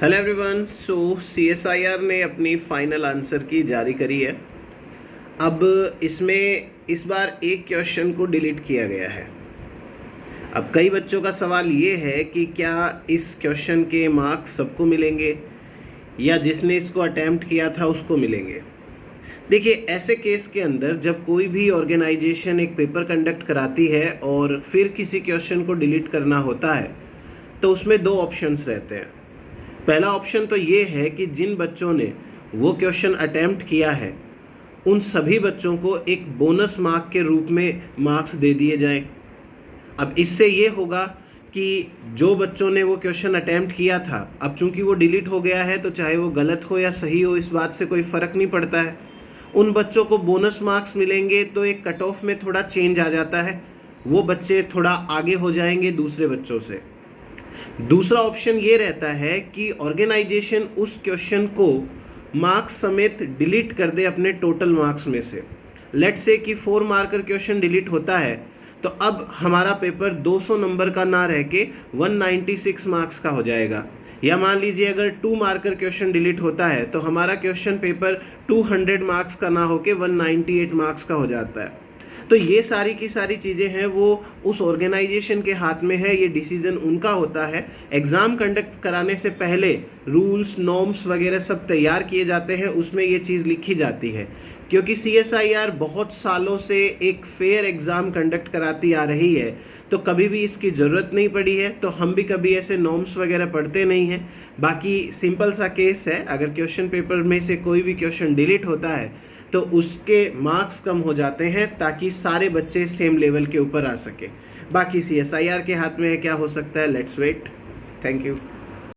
Hello everyone. सो CSIR ने अपनी final answer की जारी करी है। अब इसमें इस बार एक क्वेश्चन को डिलीट किया गया है। अब कई बच्चों का सवाल ये है कि क्या इस क्वेश्चन के मार्क्स सबको मिलेंगे या जिसने इसको अटैम्प्ट किया था उसको मिलेंगे। देखिए, ऐसे केस के अंदर जब कोई भी ऑर्गेनाइजेशन एक पेपर कंडक्ट कराती है और फिर किसी क्वेश्चन को डिलीट करना होता है तो उसमें दो ऑप्शंस रहते हैं। पहला ऑप्शन तो ये है कि जिन बच्चों ने वो क्वेश्चन अटेम्प्ट किया है उन सभी बच्चों को एक बोनस मार्क के रूप में मार्क्स दे दिए जाएं। अब इससे ये होगा कि जो बच्चों ने वो क्वेश्चन अटेम्प्ट किया था, अब चूंकि वो डिलीट हो गया है तो चाहे वो गलत हो या सही हो इस बात से कोई फ़र्क नहीं पड़ता है, उन बच्चों को बोनस मार्क्स मिलेंगे। तो एक कट ऑफ में थोड़ा चेंज आ जाता है, वो बच्चे थोड़ा आगे हो जाएंगे दूसरे बच्चों से। दूसरा ऑप्शन ये रहता है कि ऑर्गेनाइजेशन उस क्वेश्चन को मार्क्स समेत डिलीट कर दे अपने टोटल मार्क्स में से। लेट्स से कि 4 मार्कर क्वेश्चन डिलीट होता है तो अब हमारा पेपर 200 नंबर का ना रह के 196 मार्क्स का हो जाएगा। या मान लीजिए अगर 2 मार्कर क्वेश्चन डिलीट होता है तो हमारा क्वेश्चन पेपर 200 मार्क्स का ना होके 198 मार्क्स का हो जाता है। तो ये सारी की सारी चीज़ें हैं वो उस ऑर्गेनाइजेशन के हाथ में है, ये डिसीजन उनका होता है। एग्ज़ाम कंडक्ट कराने से पहले रूल्स नॉर्म्स वगैरह सब तैयार किए जाते हैं, उसमें ये चीज़ लिखी जाती है। क्योंकि सीएसआईआर बहुत सालों से एक फेयर एग्ज़ाम कंडक्ट कराती आ रही है तो कभी भी इसकी ज़रूरत नहीं पड़ी है, तो हम भी कभी ऐसे नॉर्म्स वगैरह पढ़ते नहीं हैं। बाकी सिंपल सा केस है, अगर क्वेश्चन पेपर में से कोई भी क्वेश्चन डिलीट होता है तो उसके मार्क्स कम हो जाते हैं ताकि सारे बच्चे सेम लेवल के ऊपर आ सके। बाकी सीएसआईआर के हाथ में है, क्या हो सकता है, लेट्स वेट। Thank you.